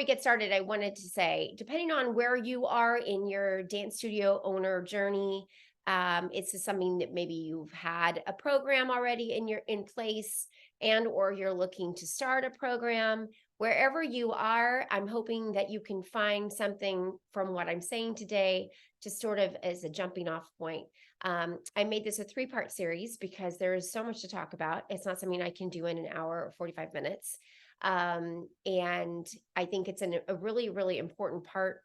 we get started, I wanted to say, depending on where you are in your dance studio owner journey, it's something that maybe you've had a program already in place, and or you're looking to start a program. Wherever you are, I'm hoping that you can find something from what I'm saying today, just sort of as a jumping off point. I made this a 3-part series because there is so much to talk about. It's not something I can do in an hour or 45 minutes. And I think it's a really, really important part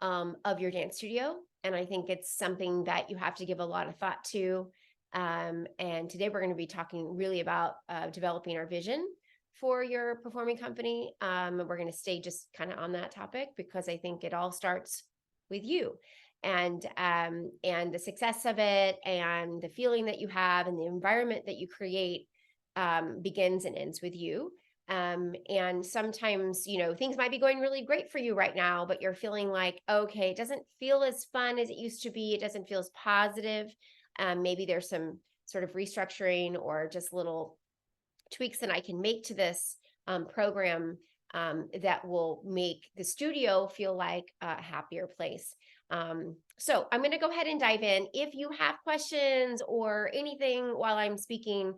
of your dance studio. And I think it's something that you have to give a lot of thought to. And today we're going to be talking really about developing our vision for your performing company. And we're going to stay just kind of on that topic because I think it all starts with you and the success of it and the feeling that you have and the environment that you create begins and ends with you. And sometimes, things might be going really great for you right now, but you're feeling like, okay, it doesn't feel as fun as it used to be. It doesn't feel as positive. Maybe there's some sort of restructuring or just little tweaks that I can make to this program that will make the studio feel like a happier place. So I'm going to go ahead and dive in. If you have questions or anything while I'm speaking,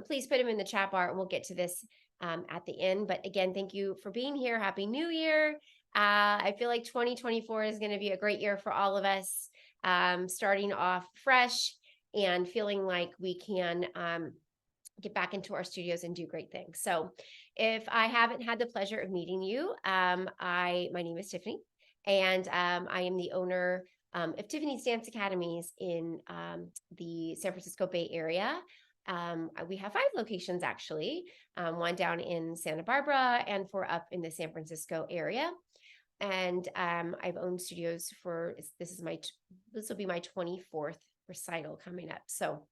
please put them in the chat bar and we'll get to this at the end. But again, thank you for being here. Happy New Year. I feel like 2024 is going to be a great year for all of us, starting off fresh and feeling like we can get back into our studios and do great things. So if I haven't had the pleasure of meeting you, my name is Tiffany, and I am the owner of Tiffany's Dance Academies in the San Francisco Bay Area. We have 5 locations actually, one down in Santa Barbara and 4 up in the San Francisco area. And I've owned studios this will be my 24th recital coming up. So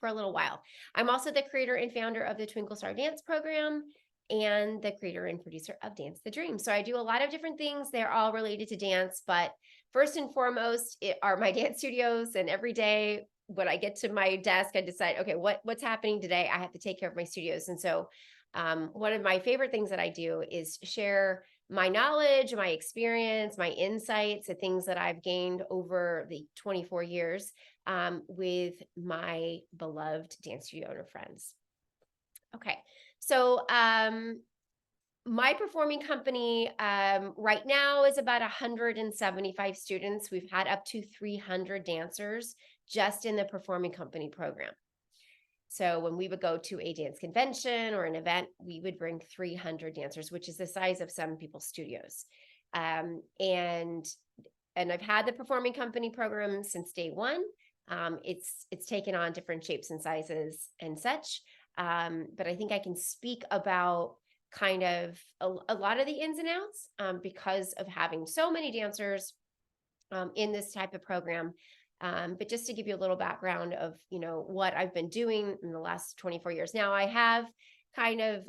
for a little while. I'm also the creator and founder of the Twinkle Star Dance program and the creator and producer of Dance the Dream. So I do a lot of different things. They're all related to dance, but first and foremost are my dance studios. And every day when I get to my desk, I decide, okay, what's happening today? I have to take care of my studios. And so one of my favorite things that I do is share my knowledge, my experience, my insights, the things that I've gained over the 24 years with my beloved dance studio owner friends. Okay, so my performing company right now is about 175 students. We've had up to 300 dancers just in the performing company program. So when we would go to a dance convention or an event, we would bring 300 dancers, which is the size of some people's studios. And I've had the performing company program since day one. It's taken on different shapes and sizes and such. But I think I can speak about kind of a lot of the ins and outs because of having so many dancers in this type of program. But just to give you a little background of, what I've been doing in the last 24 years. Now I have kind of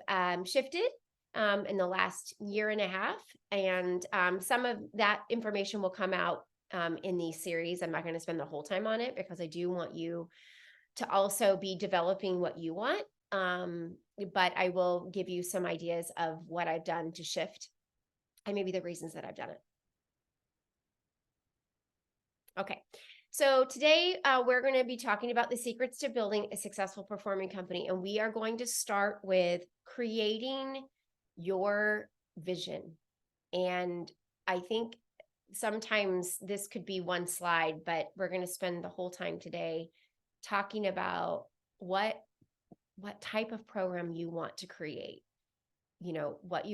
shifted in the last year and a half. And some of that information will come out in the series. I'm not going to spend the whole time on it because I do want you to also be developing what you want. But I will give you some ideas of what I've done to shift and maybe the reasons that I've done it. Okay. So today we're going to be talking about the secrets to building a successful performing company. And we are going to start with creating your vision. And I think sometimes this could be one slide, but we're going to spend the whole time today talking about what type of program you want to create. What do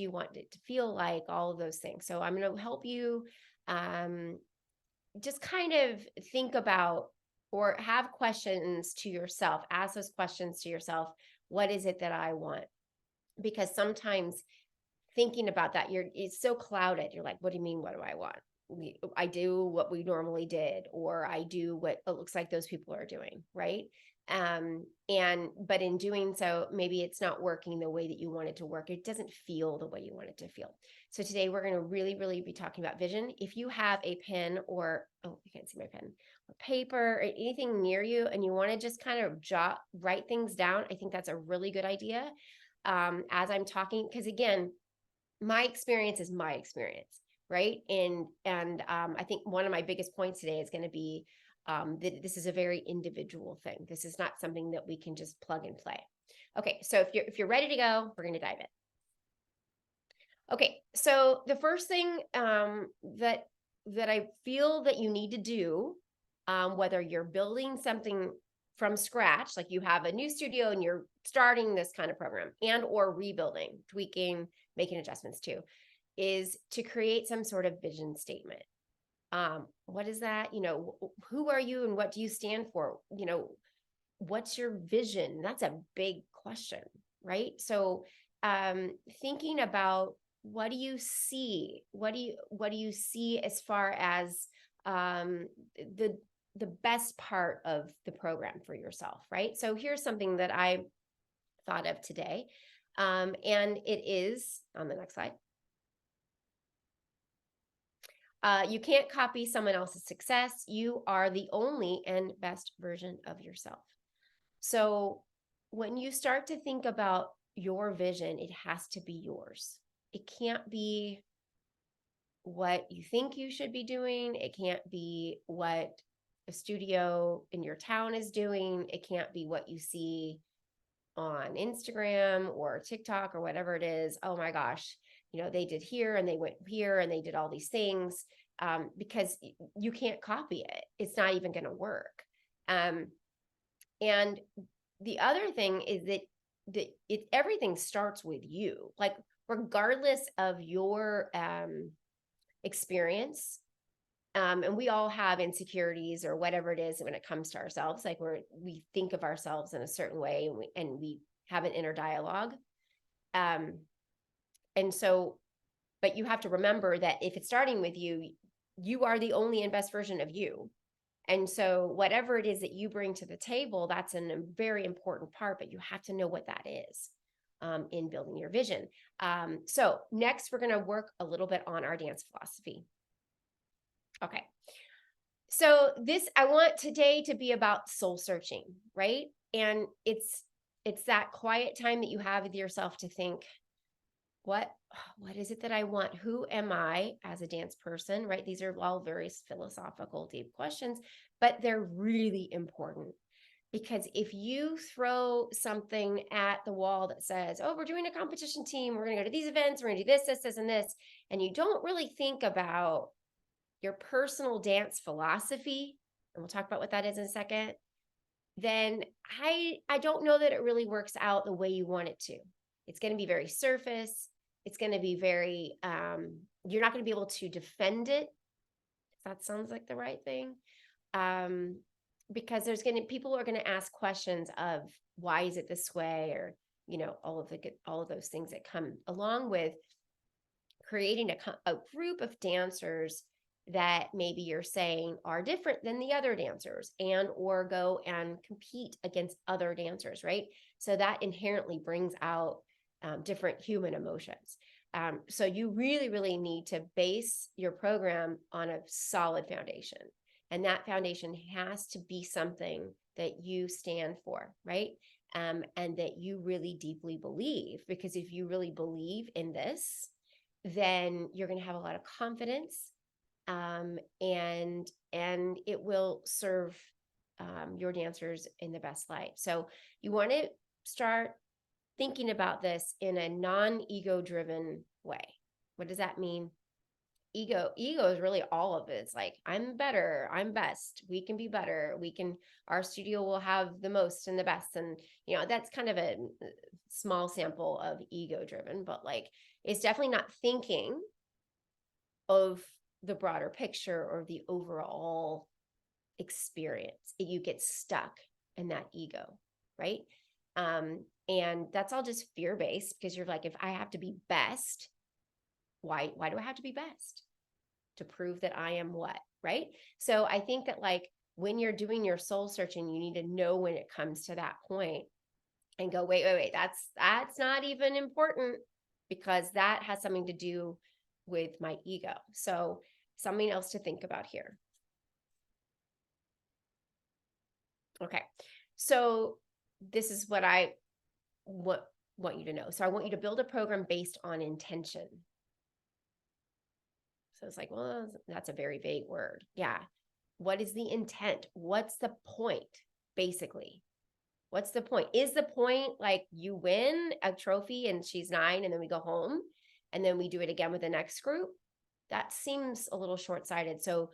you want it to feel like, all of those things. So I'm going to help you just kind of think about or have questions to yourself, ask those questions to yourself. What is it that I want? Because sometimes thinking about that, it's so clouded. You're like, what do you mean? What do I want? I do what we normally did, or I do what it looks like those people are doing. Right. But in doing so, maybe it's not working the way that you want it to work. It doesn't feel the way you want it to feel. So today we're going to really, really be talking about vision. If you have a pen or, oh, you can't see my pen, or paper or anything near you, and you want to just kind of write things down, I think that's a really good idea. As I'm talking, because again, my experience is my experience, right? And I think one of my biggest points today is going to be that this is a very individual thing. This is not something that we can just plug and play. Okay, so if you're ready to go, we're going to dive in. Okay, so the first thing that I feel that you need to do, whether you're building something from scratch, like you have a new studio and you're starting this kind of program, and or rebuilding, tweaking, making adjustments to, is to create some sort of vision statement. What is that? Who are you and what do you stand for? What's your vision? That's a big question, right? So thinking about, what do you see? What do you see as far as the best part of the program for yourself, right? So here's something that I thought of today. And it is on the next slide. You can't copy someone else's success. You are the only and best version of yourself. So when you start to think about your vision, it has to be yours. It can't be what you think you should be doing. It can't be what a studio in your town is doing. It can't be what you see on Instagram or TikTok or whatever it is. Oh my gosh, they did here and they went here and they did all these things, because you can't copy it. It's not even going to work. And the other thing is that everything starts with you. Like, regardless of your experience, and we all have insecurities or whatever it is when it comes to ourselves. Like, we think of ourselves in a certain way, and we have an inner dialogue. And so, but you have to remember that if it's starting with you, you are the only and best version of you. And so whatever it is that you bring to the table, that's a very important part, but you have to know what that is in building your vision. So next, we're going to work a little bit on our dance philosophy. Okay. So I want today to be about soul searching, right? And it's that quiet time that you have with yourself to think, what is it that I want? Who am I as a dance person, right? These are all very philosophical, deep questions, but they're really important, because if you throw something at the wall that says, oh, we're doing a competition team, we're going to go to these events, we're going to do this, and this, and you don't really think about your personal dance philosophy, and we'll talk about what that is in a second, then I don't know that it really works out the way you want it to. It's going to be very surface. It's going to be very, you're not going to be able to defend it, if that sounds like the right thing. Because people are going to ask questions of, why is it this way? Or, all of those things that come along with creating a group of dancers that maybe you're saying are different than the other dancers, and or go and compete against other dancers, right? So that inherently brings out different human emotions. So you really, really need to base your program on a solid foundation. And that foundation has to be something that you stand for, right? And that you really deeply believe, because if you really believe in this, then you're going to have a lot of confidence, and it will serve your dancers in the best light. So you want to start thinking about this in a non-ego driven way. What does that mean? Ego is really all of it. It's like, I'm better, I'm best, we can be better, our studio will have the most and the best. And that's kind of a small sample of ego driven, but like, it's definitely not thinking of the broader picture or the overall experience. You get stuck in that ego, right? And that's all just fear-based, because you're like, if I have to be best, why do I have to be best? To prove that I am what, right? So I think that, like, when you're doing your soul searching, you need to know when it comes to that point and go, wait, that's not even important, because that has something to do with my ego. So something else to think about here. Okay. So this is what want you to know. So I want you to build a program based on intention. So it's like, well, that's a very vague word. Yeah. What is the intent? What's the point, basically? What's the point? Is the point like you win a trophy and she's 9 and then we go home and then we do it again with the next group? That seems a little short-sighted. So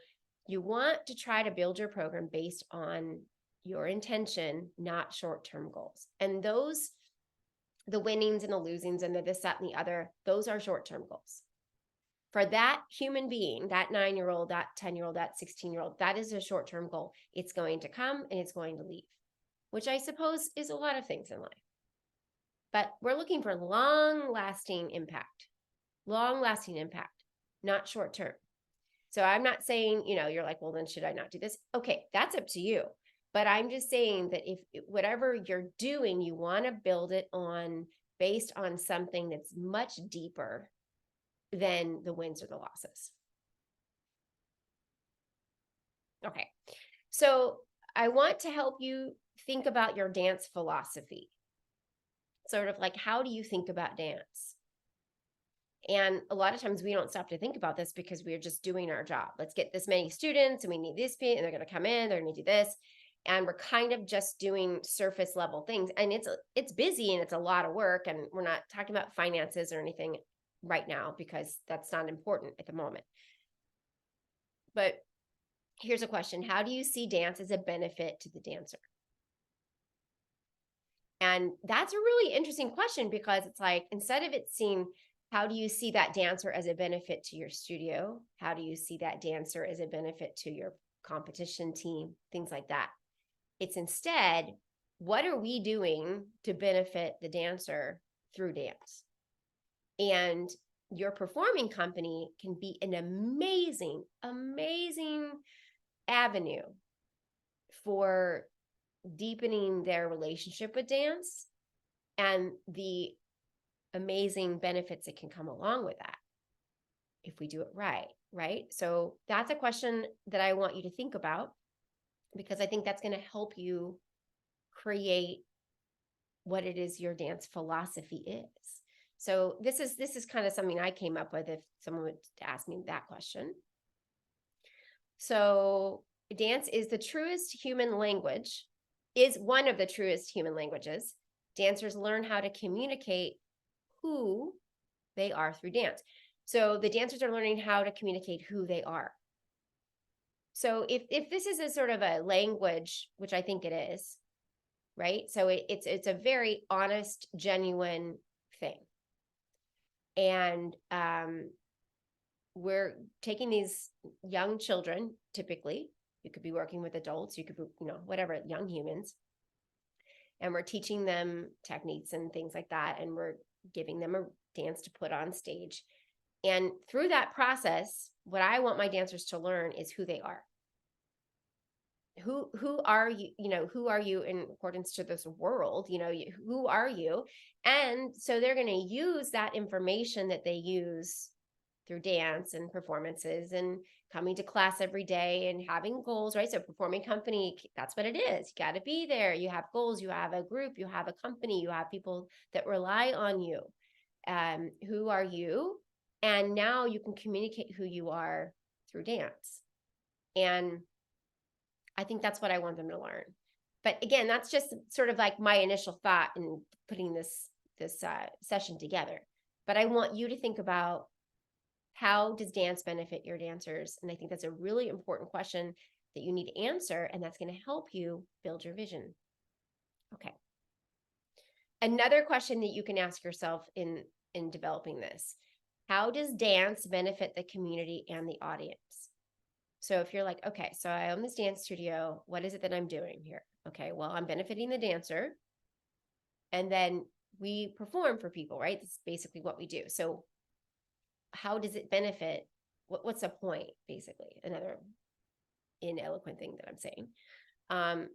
you want to try to build your program based on your intention, not short-term goals. And those, the winnings and the losings and the this, that, and the other, those are short-term goals. For that human being, that 9-year-old, that 10-year-old, that 16-year-old, that is a short-term goal. It's going to come and it's going to leave, which I suppose is a lot of things in life. But we're looking for long-lasting impact, not short-term. So I'm not saying, you're like, well, then should I not do this? Okay, that's up to you. But I'm just saying that if whatever you're doing, you want to build it on based on something that's much deeper than the wins or the losses. Okay, so I want to help you think about your dance philosophy. Sort of like, how do you think about dance? And a lot of times we don't stop to think about this because we're just doing our job. Let's get this many students and we need this, and they're going to come in, they're going to do this. And we're kind of just doing surface level things. And it's busy and it's a lot of work. And we're not talking about finances or anything right now because that's not important at the moment. But here's a question. How do you see dance as a benefit to the dancer? And that's a really interesting question because it's like, instead of it seeing, how do you see that dancer as a benefit to your studio? How do you see that dancer as a benefit to your competition team? Things like that. It's instead, what are we doing to benefit the dancer through dance? And your performing company can be an amazing, amazing avenue for deepening their relationship with dance and the amazing benefits that can come along with that if we do it right? So that's a question that I want you to think about because I think that's going to help you create what it is your dance philosophy is. So this is kind of something I came up with if someone would ask me that question. So dance is the truest human language, is one of the truest human languages. Dancers learn how to communicate who they are through dance. So the dancers are learning how to communicate who they are. So if this is a sort of a language, which I think it is, right? So it's a very honest, genuine thing. And we're taking these young children, typically, you could be working with adults, you could be, whatever, young humans, and we're teaching them techniques and things like that. And we're giving them a dance to put on stage. And through that process, what I want my dancers to learn is who they are. Who are you, who are you in accordance to this world, who are you? And so they're going to use that information that they use through dance and performances and coming to class every day and having goals, right? So performing company, that's what it is. You got to be there. You have goals, you have a group, you have a company, you have people that rely on you. Who are you? And now you can communicate who you are through dance. And I think that's what I want them to learn. But again, that's just sort of like my initial thought in putting this session together. But I want you to think about, how does dance benefit your dancers? And I think that's a really important question that you need to answer, and that's going to help you build your vision. Okay. Another question that you can ask yourself in developing this: how does dance benefit the community and the audience? So if you're like, okay, so I own this dance studio, what is it that I'm doing here? Okay, well, I'm benefiting the dancer, and then we perform for people, right? That's basically what we do. So how does it benefit? What's the point, basically? Another ineloquent thing that I'm saying. And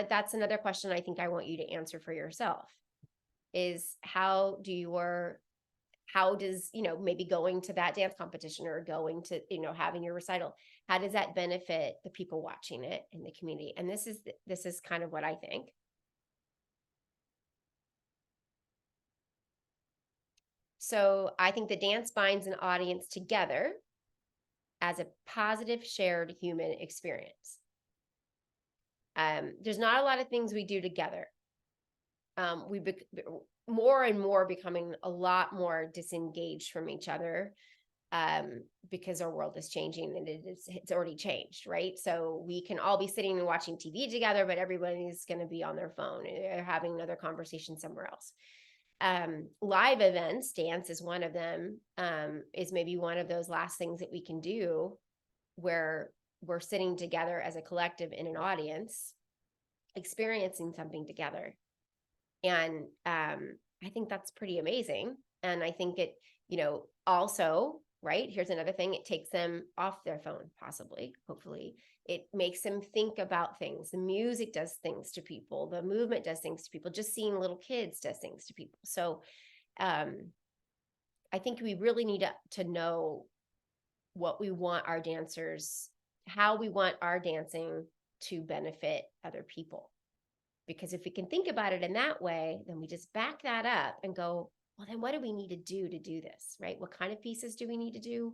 that's another question I think I want you to answer for yourself is, how does, maybe going to that dance competition or going to, having your recital, how does that benefit the people watching it in the community? And this is kind of what I think. So I think the dance binds an audience together as a positive shared human experience. There's not a lot of things we do together. We more and more becoming a lot more disengaged from each other, because our world is changing, and it's already changed, right? So we can all be sitting and watching TV together, but everybody's going to be on their phone. They're having another conversation somewhere else. Live events, dance is one of them, is maybe one of those last things that we can do where we're sitting together as a collective in an audience, experiencing something together. And I think that's pretty amazing. And I think it, also, right, here's another thing, it takes them off their phone, possibly, hopefully. It makes them think about things. The music does things to people. The movement does things to people. Just seeing little kids does things to people. So I think we really need to know what we want our dancers, how we want our dancing to benefit other people. Because if we can think about it in that way, then we just back that up and go, well, then what do we need to do this, right? What kind of pieces do we need to do?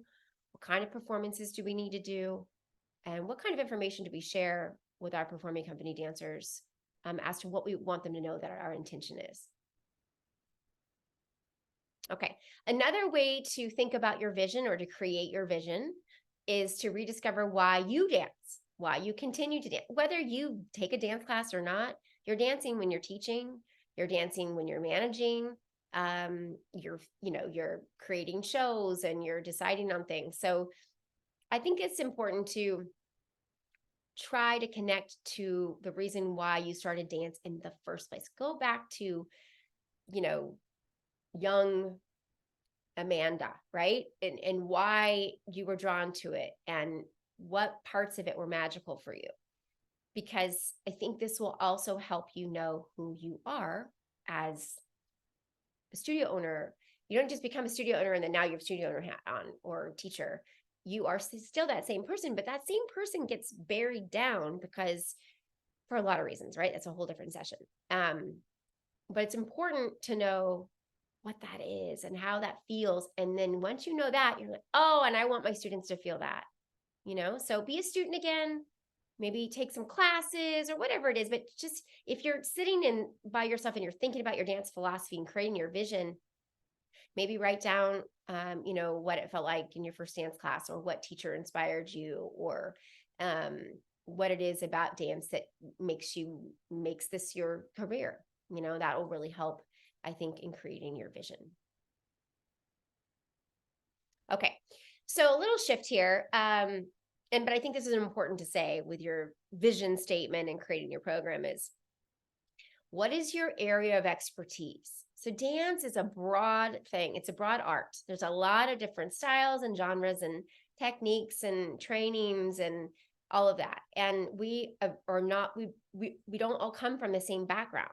What kind of performances do we need to do? And what kind of information do we share with our performing company dancers, as to what we want them to know that our intention is? Okay. Another way to think about your vision or to create your vision is to rediscover why you dance, why you continue to dance. Whether you take a dance class or not, you're dancing when you're teaching, you're dancing when you're managing, you're creating shows and you're deciding on things. So I think it's important to try to connect to the reason why you started dance in the first place. Go back to, young Amanda, right? And why you were drawn to it and what parts of it were magical for you. Because I think this will also help you know who you are as a studio owner. You don't just become a studio owner and then now you have studio owner hat on, or teacher. You are still that same person, but that same person gets buried down because, for a lot of reasons, right? That's a whole different session. But it's important to know what that is and how that feels. And then once you know that, you're like, oh, and I want my students to feel that, so be a student again, maybe take some classes or whatever it is. But just, if you're sitting in by yourself and you're thinking about your dance philosophy and creating your vision, maybe write down, what it felt like in your first dance class, or what teacher inspired you, or what it is about dance that makes this your career. That will really help, I think, in creating your vision. Okay, so a little shift here. But I think this is important to say with your vision statement and creating your program is, what is your area of expertise? So dance is a broad thing. It's a broad art. There's a lot of different styles and genres and techniques and trainings and all of that. And we don't all come from the same background.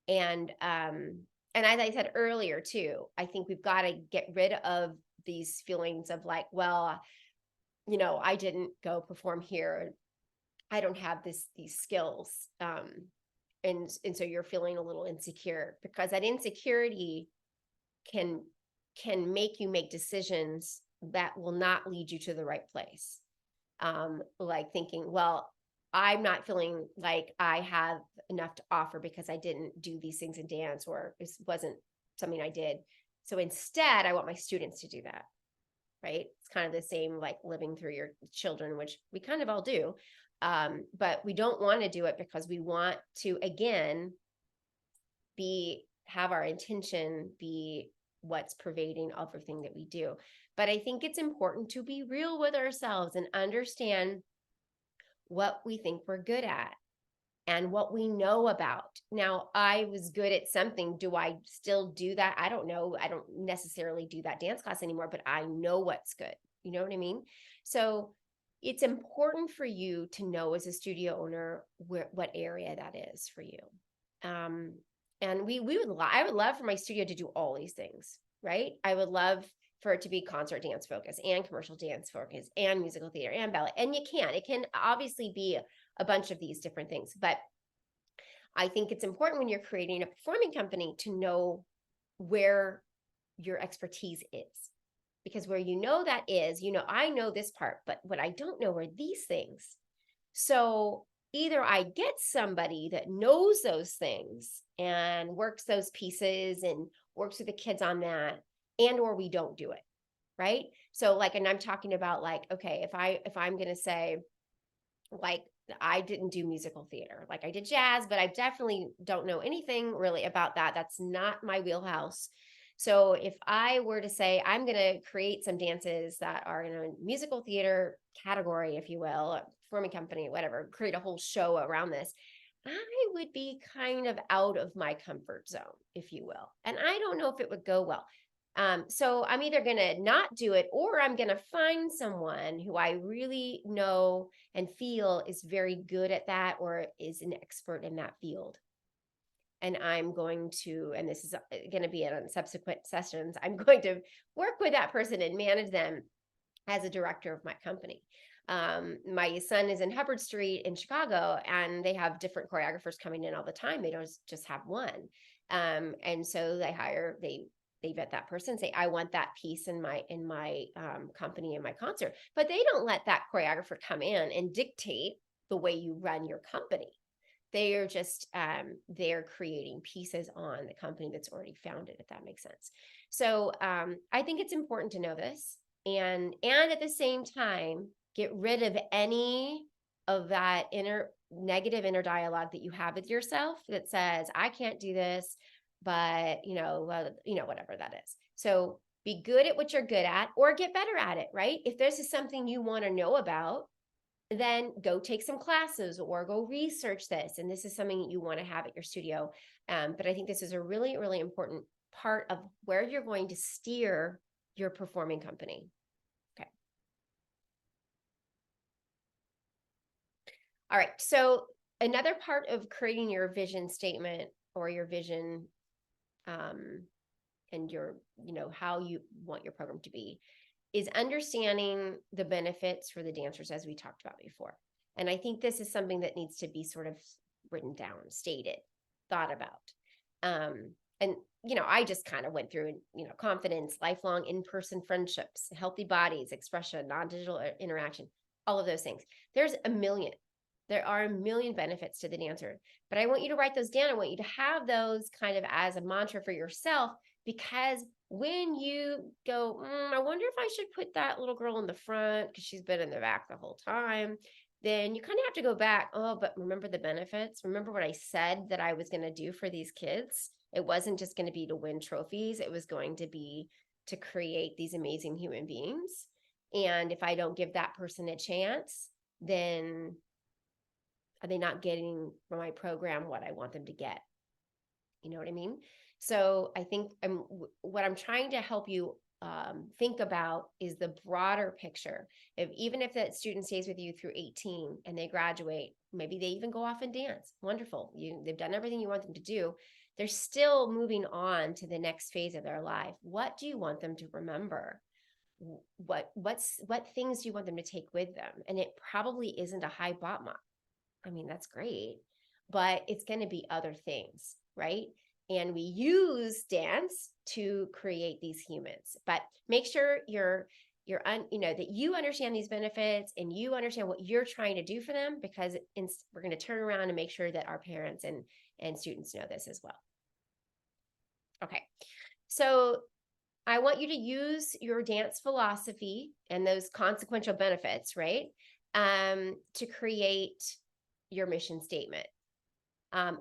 And as I said earlier too, I think we've got to get rid of these feelings of like, well, I didn't go perform here. I don't have these skills. And so you're feeling a little insecure, because that insecurity can make you make decisions that will not lead you to the right place. Like thinking, well, I'm not feeling like I have enough to offer because I didn't do these things in dance, or this wasn't something I did. So instead, I want my students to do that. Right? It's kind of the same like living through your children, which we kind of all do. But we don't want to do it because we want to, again, have our intention be what's pervading everything that we do. But I think it's important to be real with ourselves and understand what we think we're good at and what we know about. Now, I was good at something. Do I still do that? I don't know. I don't necessarily do that dance class anymore, but I know what's good. You know what I mean? So it's important for you to know as a studio owner what area that is for you. And I would love for my studio to do all these things, right? I would love for it to be concert dance focus and commercial dance focus and musical theater and ballet. And it can obviously be a bunch of these different things. But I think it's important when you're creating a performing company to know where your expertise is. Because where you know that is, you know, I know this part, but what I don't know are these things. So either I get somebody that knows those things and works those pieces and works with the kids on that, and or we don't do it, right? So like, and I'm talking about like, okay, if I'm gonna say, like, I didn't do musical theater, like I did jazz, but I definitely don't know anything really about that. That's not my wheelhouse. So if I were to say I'm going to create some dances that are in a musical theater category, if you will, performing company, whatever, create a whole show around this, I would be kind of out of my comfort zone, if you will. And I don't know if it would go well. So I'm either going to not do it, or I'm going to find someone who I really know and feel is very good at that or is an expert in that field. And I'm going to, and this is going to be in subsequent sessions, I'm going to work with that person and manage them as a director of my company. My son is in Hubbard Street in Chicago, and they have different choreographers coming in all the time. They don't just have one. And so they vet that person, say, I want that piece in my company, in my concert. But they don't let that choreographer come in and dictate the way you run your company. They are just they're creating pieces on the company that's already founded, if that makes sense. So I think it's important to know this, and at the same time, get rid of any of that negative inner dialogue that you have with yourself that says, I can't do this, but whatever that is. So be good at what you're good at, or get better at it, right? If this is something you want to know about, then go take some classes or go research this. And this is something you want to have at your studio. But I think this is a really, really important part of where you're going to steer your performing company. Okay. All right. So another part of creating your vision statement or your vision and your, how you want your program to be, is understanding the benefits for the dancers, as we talked about before. And I think this is something that needs to be sort of written down, stated, thought about. And I just kind of went through, confidence, lifelong in-person friendships, healthy bodies, expression, non-digital interaction, all of those things. There are a million benefits to the dancer, but I want you to write those down. I want you to have those kind of as a mantra for yourself, because when you go, I wonder if I should put that little girl in the front because she's been in the back the whole time, then you kind of have to go back. Oh, but remember the benefits. Remember what I said that I was going to do for these kids. It wasn't just going to be to win trophies. It was going to be to create these amazing human beings. And if I don't give that person a chance, then are they not getting from my program what I want them to get? You know what I mean? So I think what I'm trying to help you think about is the broader picture. Even if that student stays with you through 18 and they graduate, maybe they even go off and dance. Wonderful. They've done everything you want them to do. They're still moving on to the next phase of their life. What do you want them to remember? What things do you want them to take with them? And it probably isn't a high bottom. I mean, that's great, but it's going to be other things, right? And we use dance to create these humans, but make sure that you understand these benefits and you understand what you're trying to do for them, because we're going to turn around and make sure that our parents and students know this as well. Okay. So I want you to use your dance philosophy and those consequential benefits, right? To create your mission statement.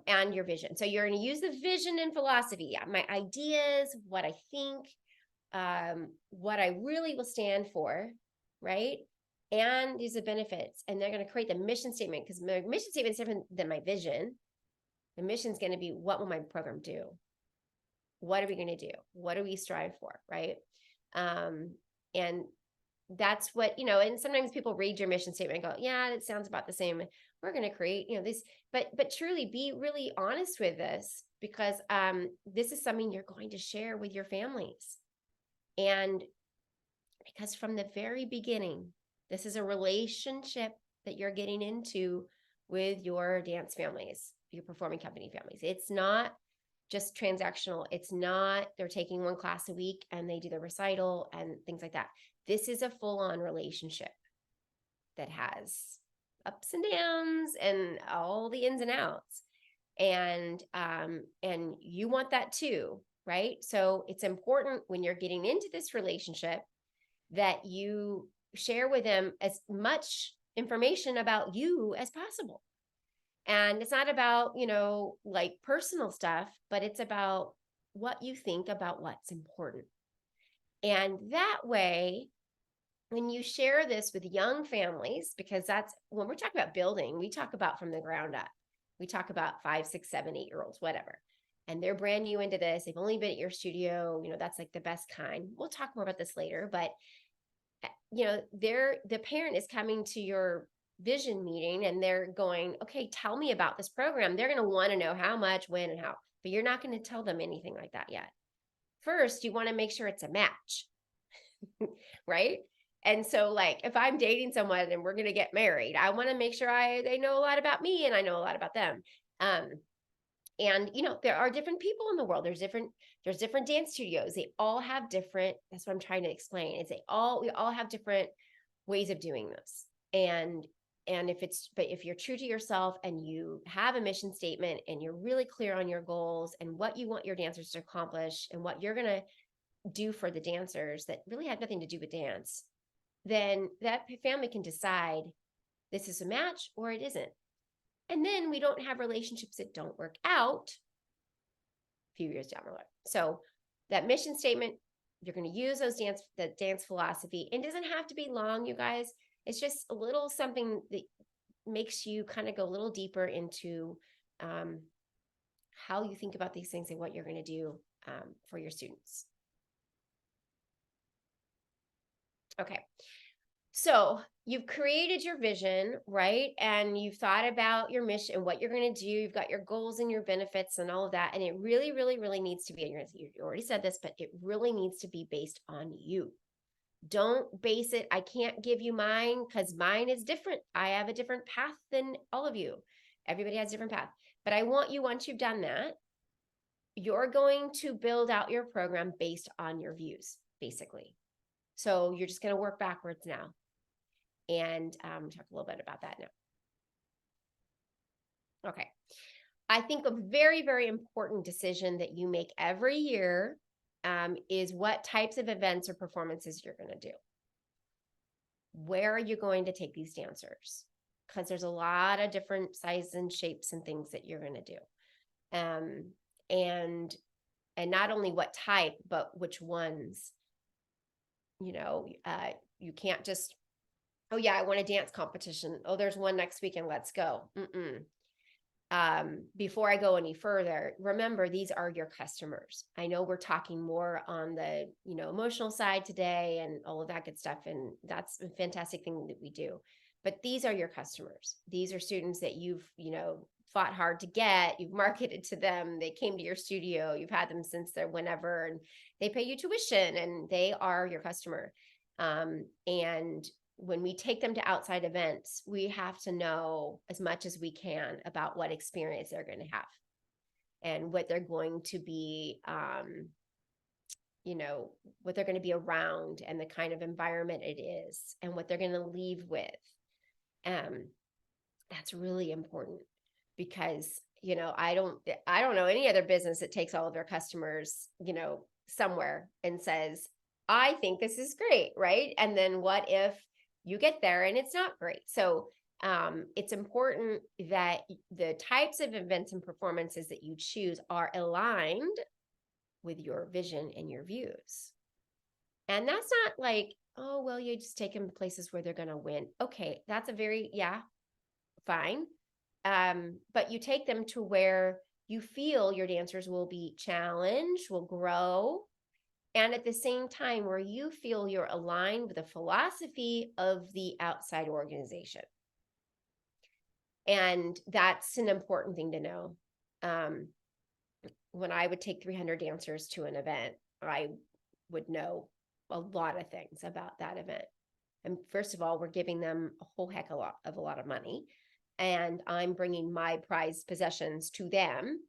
And your vision. So you're going to use the vision and philosophy, my ideas, what I think, what I really will stand for, right? And these are benefits. And they're going to create the mission statement, because my mission statement is different than my vision. The mission is going to be, what will my program do? What are we going to do? What do we strive for, right? And that's what, and sometimes people read your mission statement and go, yeah, it sounds about the same. We're going to create, this, but truly be really honest with this, because this is something you're going to share with your families. And because from the very beginning, this is a relationship that you're getting into with your dance families, your performing company families. It's not just transactional. It's not they're taking one class a week and they do the recital and things like that. This is a full-on relationship that has ups and downs and all the ins and outs. And you want that too, right? So it's important when you're getting into this relationship that you share with them as much information about you as possible. And it's not about, like personal stuff, but it's about what you think about what's important. And that way, when you share this with young families, because that's when we're talking about building, we talk about from the ground up. We talk about 5, 6, 7, 8-year-olds, whatever. And they're brand new into this. They've only been at your studio. That's like the best kind. We'll talk more about this later, but the parent is coming to your vision meeting and they're going, okay, tell me about this program. They're going to want to know how much, when, and how, but you're not going to tell them anything like that yet. First, you want to make sure it's a match, right? And so, like, if I'm dating someone and we're going to get married, I want to make sure they know a lot about me and I know a lot about them. And there are different people in the world. There's different dance studios. They all have different, that's what I'm trying to explain, is we all have different ways of doing this. And if you're true to yourself and you have a mission statement and you're really clear on your goals and what you want your dancers to accomplish and what you're going to do for the dancers that really have nothing to do with dance, then that family can decide this is a match or it isn't. And then we don't have relationships that don't work out a few years down the road. So that mission statement, you're going to use the dance philosophy. It doesn't have to be long, you guys. It's just a little something that makes you kind of go a little deeper into how you think about these things and what you're going to do for your students. Okay. So you've created your vision, right? And you've thought about your mission and what you're going to do. You've got your goals and your benefits and all of that. And it really, really, really needs to be, you already said this, but it really needs to be based on you. Don't base it. I can't give you mine because mine is different. I have a different path than all of you. Everybody has a different path. But I want you, once you've done that, you're going to build out your program based on your views, basically. So you're just going to work backwards now. And talk a little bit about that now. Okay. I think a very, very important decision that you make every year is what types of events or performances you're going to do. Where are you going to take these dancers? Because there's a lot of different sizes and shapes and things that you're going to do. And not only what type, but which ones. You can't just, oh yeah, I want a dance competition. Oh, there's one next weekend. Let's go. Before I go any further, remember, these are your customers. I know we're talking more on the, emotional side today and all of that good stuff. And that's a fantastic thing that we do. But these are your customers. These are students that you've, fought hard to get. You've marketed to them. They came to your studio. You've had them since they're whenever, and they pay you tuition and they are your customer. And when we take them to outside events, we have to know as much as we can about what experience they're going to have and what they're going to be, what they're going to be around and the kind of environment it is and what they're going to leave with. That's really important because, I don't know any other business that takes all of their customers, somewhere and says, I think this is great, right? And then what if you get there and it's not great? So it's important that the types of events and performances that you choose are aligned with your vision and your views. And that's not like, oh, well, you just take them to places where they're going to win. Okay, that's fine. But you take them to where you feel your dancers will be challenged, will grow, and at the same time where you feel you're aligned with the philosophy of the outside organization. And that's an important thing to know. When I would take 300 dancers to an event, I would know a lot of things about that event. And first of all, we're giving them a whole heck of a lot of money. And I'm bringing my prized possessions to them.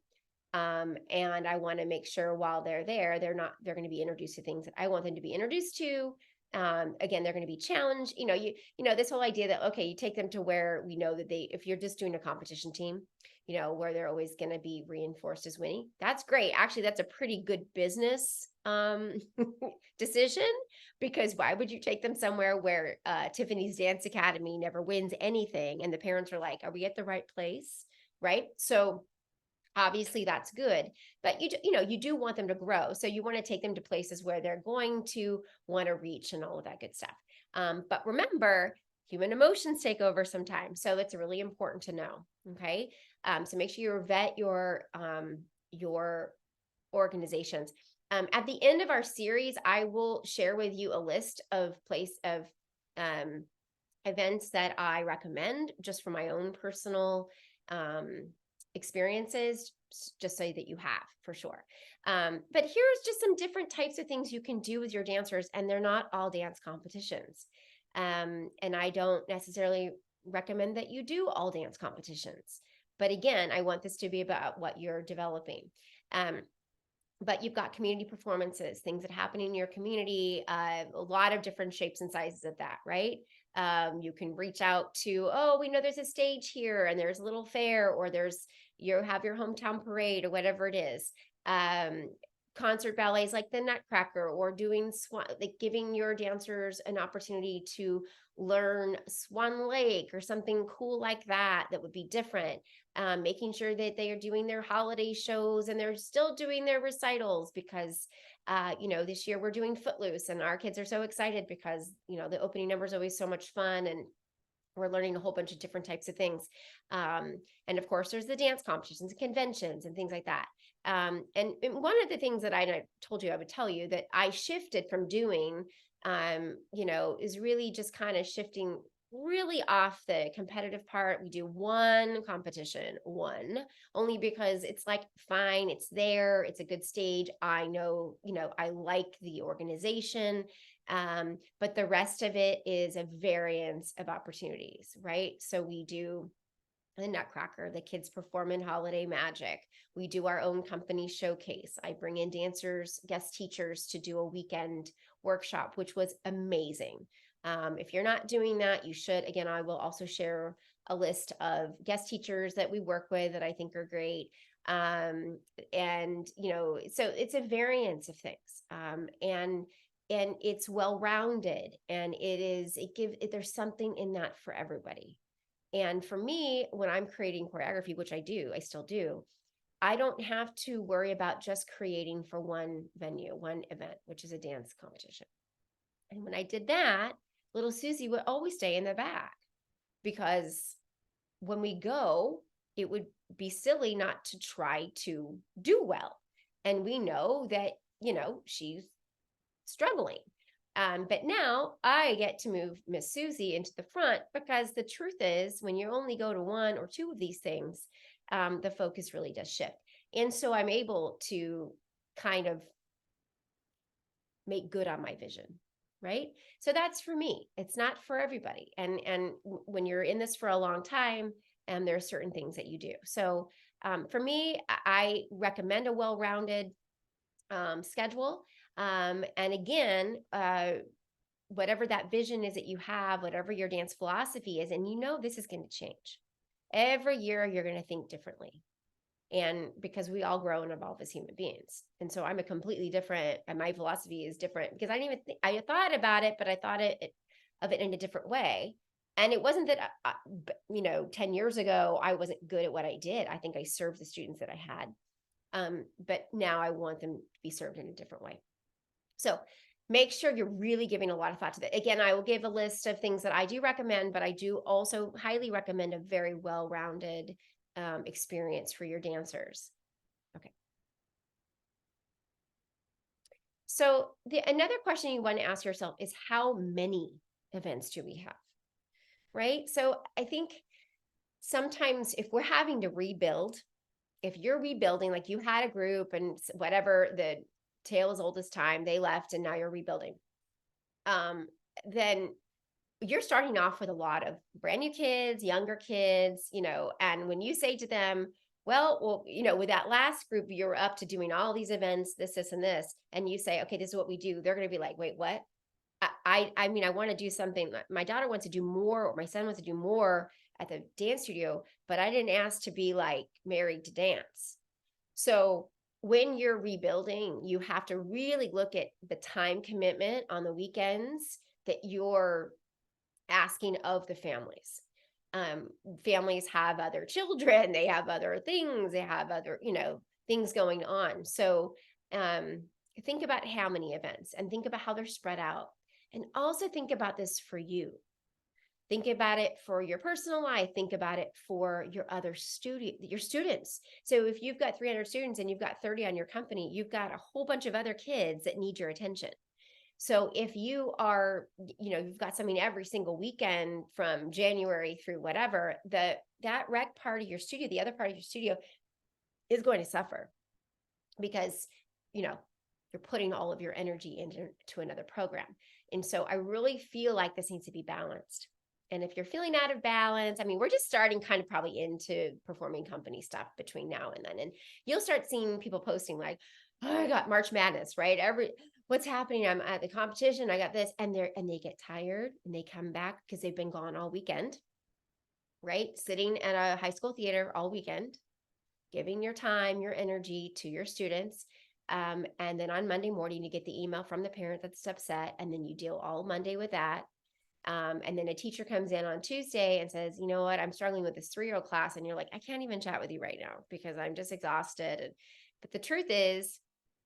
And I want to make sure while they're there, they're going to be introduced to things that I want them to be introduced to. Again, they're going to be challenged. This whole idea that, okay, you take them to where we know that if you're just doing a competition team, where they're always going to be reinforced as winning. That's great. Actually, that's a pretty good business decision, because why would you take them somewhere where Tiffany's Dance Academy never wins anything? And the parents are like, are we at the right place? Right. So obviously that's good, but you do want them to grow. So you want to take them to places where they're going to want to reach and all of that good stuff. But remember, human emotions take over sometimes. So it's really important to know. Okay. So make sure you vet your organizations. At the end of our series, I will share with you a list of um, events that I recommend just for my own personal experiences, just so that you have for sure. But here's just some different types of things you can do with your dancers, and they're not all dance competitions. And I don't necessarily recommend that you do all dance competitions. But again, I want this to be about what you're developing. But you've got community performances, things that happen in your community, a lot of different shapes and sizes of that, right? You can reach out to, oh, we know there's a stage here and there's a little fair, or you have your hometown parade or whatever it is. Concert ballets like the Nutcracker, or doing like giving your dancers an opportunity to learn Swan Lake or something cool like that would be different. Making sure that they are doing their holiday shows and they're still doing their recitals, because this year we're doing Footloose and our kids are so excited because the opening number is always so much fun, and we're learning a whole bunch of different types of things. And of course, there's the dance competitions and conventions and things like that. And one of the things that I told you I would tell you that I shifted from doing, is really just kind of shifting really off the competitive part. We do one competition, only because it's like, fine, it's there, it's a good stage. I know, I like the organization. But the rest of it is a variance of opportunities, right? So we do the Nutcracker, the kids perform in Holiday Magic. We do our own company showcase. I bring in dancers, guest teachers to do a weekend workshop, which was amazing. If you're not doing that, you should. Again, I will also share a list of guest teachers that we work with that I think are great. So it's a variance of things. And it's well-rounded, and there's something in that for everybody. And for me, when I'm creating choreography, which I still do, I don't have to worry about just creating for one venue, one event, which is a dance competition. And when I did that, little Susie would always stay in the back, because when we go, it would be silly not to try to do well. And we know that, she's struggling. But now I get to move Miss Susie into the front, because the truth is, when you only go to one or two of these things, the focus really does shift. And so I'm able to kind of make good on my vision, right? So that's for me. It's not for everybody. And when you're in this for a long time, there are certain things that you do. So for me, I recommend a well-rounded schedule. And again, whatever that vision is that you have, whatever your dance philosophy is, and this is going to change. Every year you're going to think differently. And because we all grow and evolve as human beings. And so I'm a completely different, and my philosophy is different, because I didn't even think, I thought about it, but I thought of it in a different way. And it wasn't that, 10 years ago, I wasn't good at what I did. I think I served the students that I had. But now I want them to be served in a different way. So make sure you're really giving a lot of thought to that. Again, I will give a list of things that I do recommend, but I do also highly recommend a very well-rounded experience for your dancers. Okay. So another question you want to ask yourself is, how many events do we have? Right? So I think sometimes if we're having to rebuild, if you're rebuilding, like you had a group and whatever, the tale as old as time, they left and now you're rebuilding, then you're starting off with a lot of brand new kids, younger kids, and when you say to them, Well, with that last group, you're up to doing all these events, this, and this, and you say, okay, this is what we do. They're going to be like, wait, what? I mean, I want to do something. My daughter wants to do more, or my son wants to do more at the dance studio, but I didn't ask to be like married to dance. So when you're rebuilding, you have to really look at the time commitment on the weekends that you're asking of the families. Um, Families have other children, they have other things, they have other, things going on. So um, think about how many events and think about how they're spread out. And also think about this for you. Think about it for your personal life. Think about it for your students. So if you've got 300 students and you've got 30 on your company, you've got a whole bunch of other kids that need your attention. So if you've got something every single weekend from January through whatever, that rec part of your studio, the other part of your studio is going to suffer because, you're putting all of your energy into another program. And so I really feel like this needs to be balanced. And if you're feeling out of balance, I mean, we're just starting kind of probably into performing company stuff between now and then. And you'll start seeing people posting like, oh, I got March Madness, right? What's happening? I'm at the competition. I got this. And they get tired and they come back because they've been gone all weekend, right? Sitting at a high school theater all weekend, giving your time, your energy to your students. And then on Monday morning, you get the email from the parent that's upset, and then you deal all Monday with that. And then a teacher comes in on Tuesday and says, you know what, I'm struggling with this 3-year-old class. And you're like, I can't even chat with you right now because I'm just exhausted. But the truth is,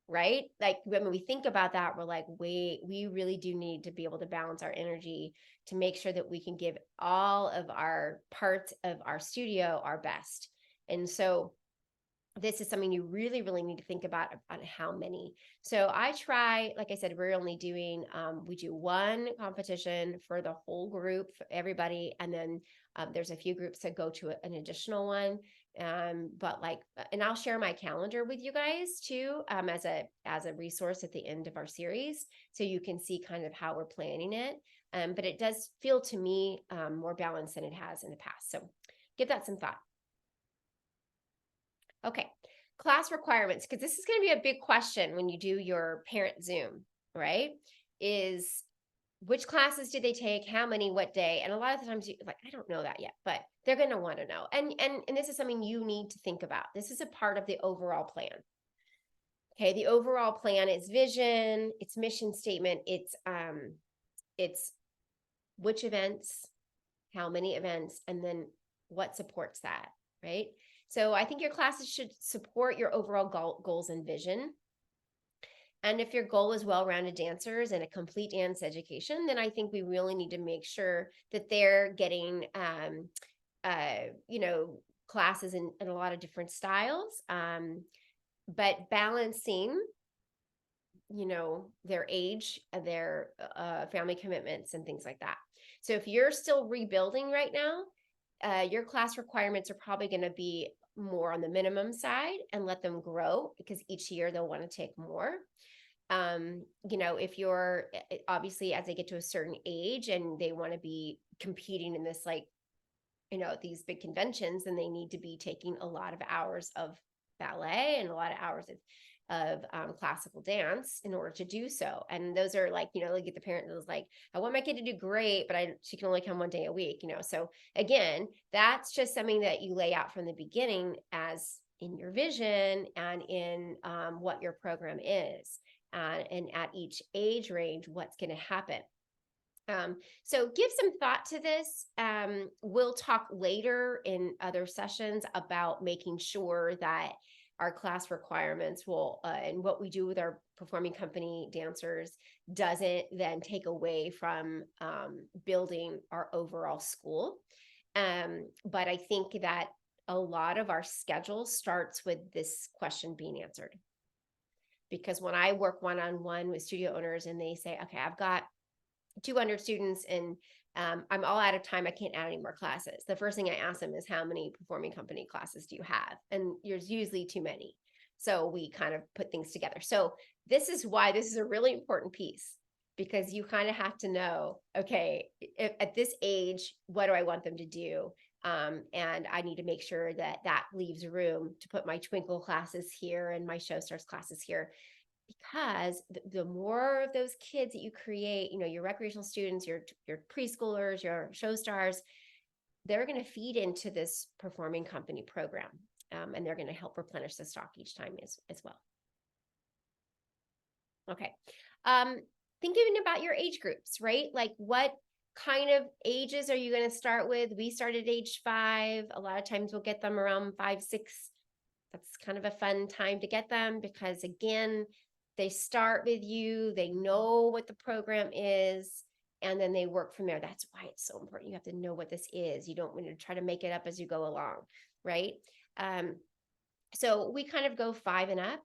right? Like when we think about that, we're like, wait, we really do need to be able to balance our energy to make sure that we can give all of our parts of our studio our best. And so this is something you really, really need to think about on how many. So I try, like I said, we're only doing, we do one competition for the whole group, for everybody. And then there's a few groups that go to an additional one. And I'll share my calendar with you guys too, as a resource at the end of our series. So you can see kind of how we're planning it. But it does feel to me more balanced than it has in the past. So give that some thought. Okay, class requirements, because this is going to be a big question when you do your parent Zoom, right? Is which classes do they take, how many, what day? And a lot of the times you're like, I don't know that yet, but they're going to want to know. And this is something you need to think about. This is a part of the overall plan. Okay, the overall plan is vision, it's mission statement, it's which events, how many events, and then what supports that, right? So I think your classes should support your overall goals and vision. And if your goal is well-rounded dancers and a complete dance education, then I think we really need to make sure that they're getting, classes in a lot of different styles, but balancing, their age, their family commitments and things like that. So if you're still rebuilding right now, your class requirements are probably going to be more on the minimum side and let them grow because each year they'll want to take more. If you're obviously as they get to a certain age and they want to be competing in this, these big conventions, then they need to be taking a lot of hours of ballet and a lot of hours of classical dance in order to do so. And those are like get the parent that's like, I want my kid to do great, but she can only come one day a week, So again, that's just something that you lay out from the beginning as in your vision and in what your program is, and at each age range, what's going to happen. So give some thought to this. We'll talk later in other sessions about making sure that our class requirements will, and what we do with our performing company dancers doesn't then take away from building our overall school. But I think that a lot of our schedule starts with this question being answered. Because when I work one-on-one with studio owners and they say, okay, I've got 200 students and I'm all out of time, I can't add any more classes. The first thing I ask them is, how many performing company classes do you have? And there's usually too many. So we kind of put things together. So this is why this is a really important piece, because you kind of have to know, okay, at this age, what do I want them to do? And I need to make sure that that leaves room to put my twinkle classes here and my show stars classes here, because the more of those kids that you create, your recreational students, your preschoolers, your show stars, they're going to feed into this performing company program, and they're going to help replenish the stock each time as well. Okay. Thinking about your age groups, right? Like, what kind of ages are you going to start with? We started age 5. A lot of times we'll get them around 5, 6. That's kind of a fun time to get them, because again, they start with you, they know what the program is, and then they work from there. That's why it's so important. You have to know what this is. You don't want to try to make it up as you go along, right? So we kind of go 5 and up.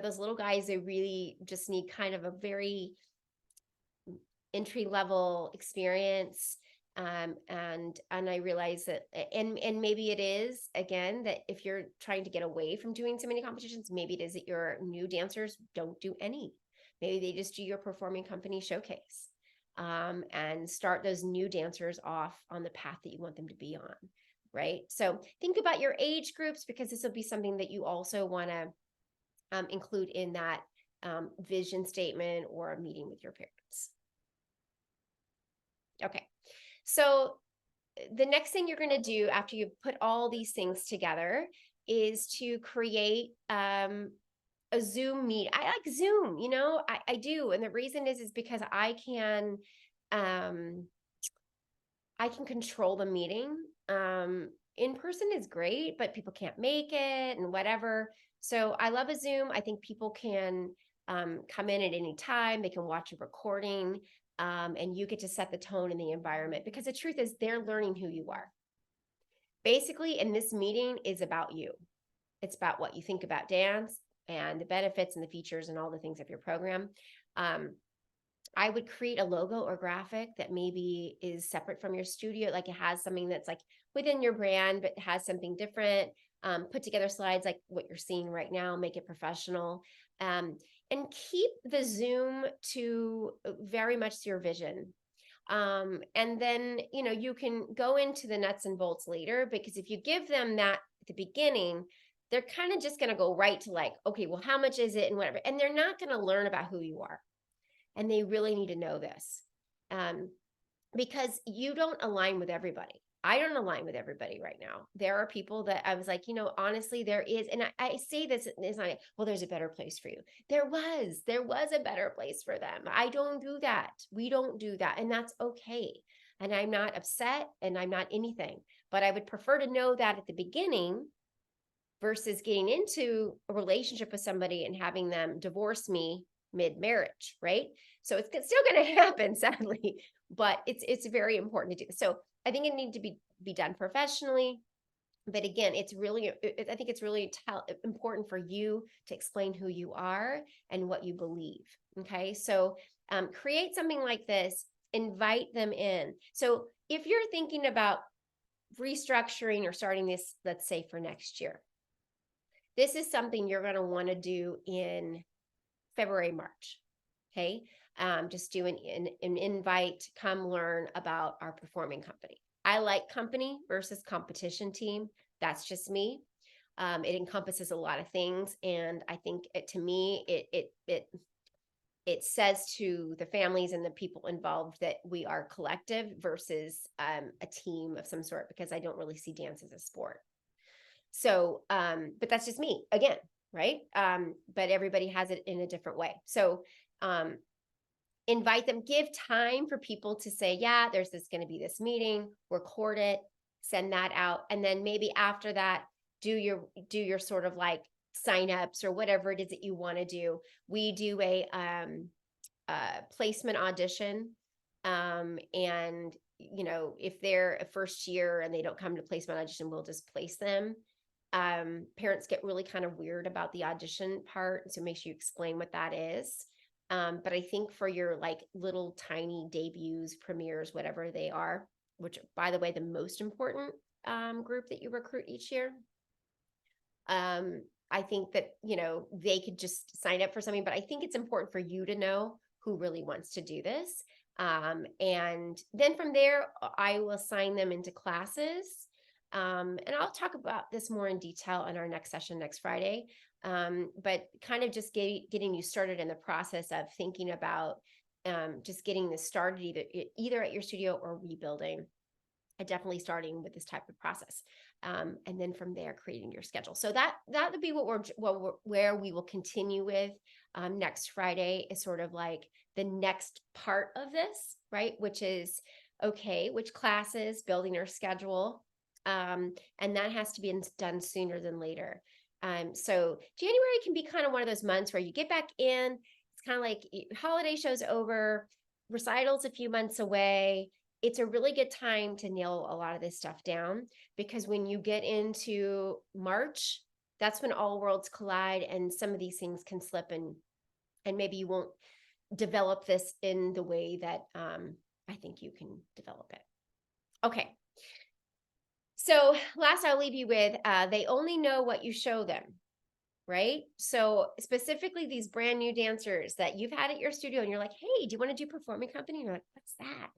Those little guys, they really just need kind of a very entry level experience. And I realize that, and maybe it is, again, that if you're trying to get away from doing so many competitions, maybe it is that your new dancers don't do any. Maybe they just do your performing company showcase, and start those new dancers off on the path that you want them to be on, right? So think about your age groups, because this will be something that you also want to include in that vision statement or a meeting with your parents. Okay. So the next thing you're going to do after you put all these things together is to create a Zoom meet. I like Zoom, I do. And the reason is because I can control the meeting. In person is great, but people can't make it and whatever. So I love a Zoom. I think people can come in at any time. They can watch a recording. And you get to set the tone in the environment, because the truth is they're learning who you are. Basically, in this meeting is about you. It's about what you think about dance and the benefits and the features and all the things of your program. I would create a logo or graphic that maybe is separate from your studio. Like, it has something that's like within your brand, but has something different. Put together slides like what you're seeing right now, make it professional. And keep the Zoom to very much your vision. And then, you can go into the nuts and bolts later, because if you give them that at the beginning, they're kind of just going to go right to like, okay, well, how much is it and whatever. And they're not going to learn about who you are. And they really need to know this, because you don't align with everybody. I don't align with everybody right now. There are people that I was like, honestly, there is. And I say this, it's not, well, there's a better place for you. There was a better place for them. I don't do that. We don't do that. And that's okay. And I'm not upset and I'm not anything, but I would prefer to know that at the beginning versus getting into a relationship with somebody and having them divorce me mid-marriage, right? So it's still going to happen, sadly, but it's very important to do. So I think it needs to be done professionally. But again, I think it's really important for you to explain who you are and what you believe. Okay. So create something like this, invite them in. So if you're thinking about restructuring or starting this, let's say for next year, this is something you're going to want to do in February, March. Okay. Just do an invite, come learn about our performing company. I like company versus competition team. That's just me. It encompasses a lot of things. And I think to me, it says to the families and the people involved that we are collective versus a team of some sort, because I don't really see dance as a sport. So, but that's just me again, right? But everybody has it in a different way. So, invite them, give time for people to say, yeah, there's going to be this meeting, record it, send that out. And then maybe after that, do your sort of like signups or whatever it is that you want to do. We do a placement audition. And if they're a first year and they don't come to placement audition, we'll just place them. Parents get really kind of weird about the audition part. So make sure you explain what that is. But I think for your like little tiny debuts, premieres, whatever they are, which by the way, the most important group that you recruit each year, I think that, they could just sign up for something, but I think it's important for you to know who really wants to do this. And then from there, I will assign them into classes. And I'll talk about this more in detail in our next session next Friday. But kind of just getting you started in the process of thinking about just getting this started either at your studio or rebuilding. Definitely starting with this type of process, and then from there creating your schedule. So that would be where we will continue with next Friday, is sort of like the next part of this, right? Which is, okay, which classes, building your schedule, and that has to be done sooner than later. So January can be kind of one of those months where you get back in. It's kind of like holiday show's over, recitals a few months away. It's a really good time to nail a lot of this stuff down, because when you get into March, that's when all worlds collide and some of these things can slip, and maybe you won't develop this in the way that I think you can develop it. Okay. So last I'll leave you with, they only know what you show them, right? So specifically these brand new dancers that you've had at your studio and you're like, hey, do you want to do performing company? And you're like, what's that?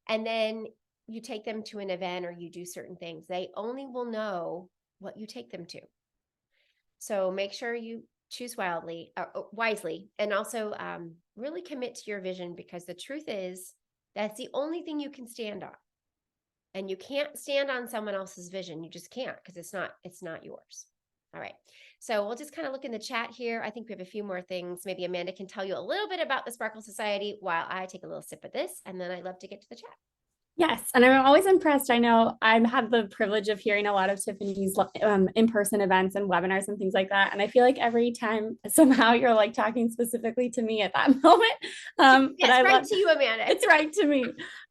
And then you take them to an event or you do certain things. They only will know what you take them to. So make sure you choose wisely, and also really commit to your vision, because the truth is that's the only thing you can stand on. And you can't stand on someone else's vision. You just can't, because it's not yours. All right. So we'll just kind of look in the chat here. I think we have a few more things. Maybe Amanda can tell you a little bit about the Sparkle Society while I take a little sip of this, and then I'd love to get to the chat. Yes, and I'm always impressed. I know I've had the privilege of hearing a lot of Tiffany's in-person events and webinars and things like that. And I feel like every time somehow you're like talking specifically to me at that moment. But I right love to you, Amanda. It's right to me.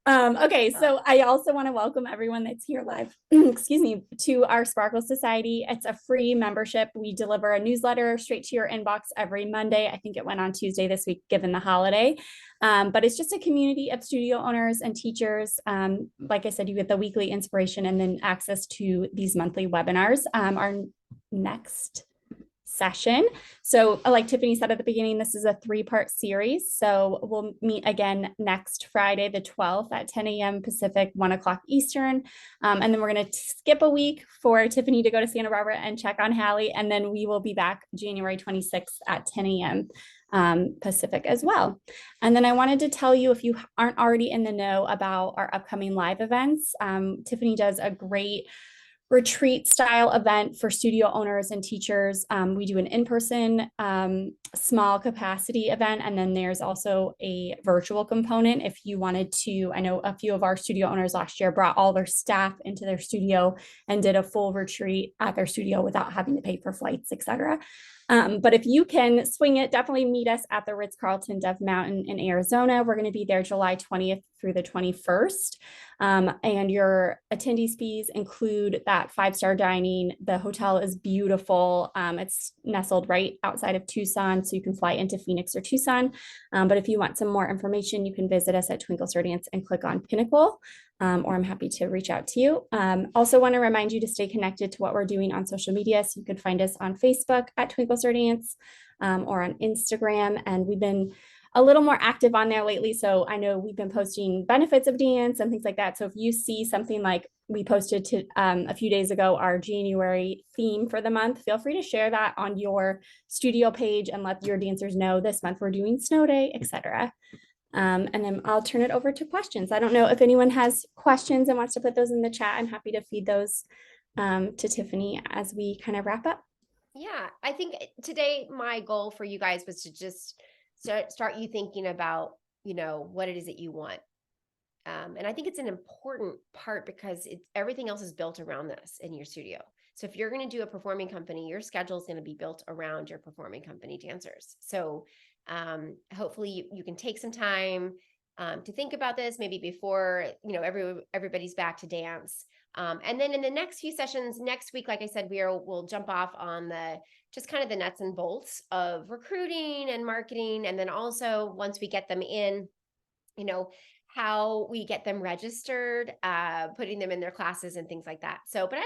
Okay, so I also want to welcome everyone that's here live, excuse me, to our Sparkle Society. It's a free membership. We deliver a newsletter straight to your inbox every Monday. I think it went on Tuesday this week, given the holiday. But it's just a community of studio owners and teachers. Like I said, you get the weekly inspiration and then access to these monthly webinars. Our next session. So like Tiffany said at the beginning, this is a 3-part series. So we'll meet again next Friday, the 12th at 10 a.m. Pacific, 1 o'clock Eastern. And then we're going to skip a week for Tiffany to go to Santa Barbara and check on Hallie. And then we will be back January 26th at 10 a.m. Pacific as well. And then I wanted to tell you, if you aren't already in the know about our upcoming live events, Tiffany does a great retreat style event for studio owners and teachers. We do an in-person small capacity event, and then there's also a virtual component if you wanted to. I know a few of our studio owners last year brought all their staff into their studio and did a full retreat at their studio without having to pay for flights, etc. But if you can swing it, definitely meet us at the Ritz-Carlton Dove Mountain in Arizona. We're going to be there July 20th through the 21st. And your attendees fees include that 5-star dining. The hotel is beautiful. It's nestled right outside of Tucson, so you can fly into Phoenix or Tucson. But if you want some more information, you can visit us at Twinkle Star Dance and click on Pinnacle. Or I'm happy to reach out to you. Also want to remind you to stay connected to what we're doing on social media. So you can find us on Facebook at Twinkle Star Dance, or on Instagram. And we've been a little more active on there lately. So I know we've been posting benefits of dance and things like that. So if you see something like we posted to a few days ago, our January theme for the month, feel free to share that on your studio page and let your dancers know this month we're doing snow day, etc. And then I'll turn it over to questions. I don't know if anyone has questions and wants to put those in the chat. I'm happy to feed those to Tiffany as we kind of wrap up. Yeah, I think today my goal for you guys was to just start you thinking about, what it is that you want. And I think it's an important part, because everything else is built around this in your studio. So if you're going to do a performing company, your schedule is going to be built around your performing company dancers. So hopefully you can take some time to think about this, maybe before everybody's back to dance. And then in the next few sessions next week, like I said, we'll jump off on just kind of the nuts and bolts of recruiting and marketing, and then also once we get them in, how we get them registered, putting them in their classes and things like that. So, but I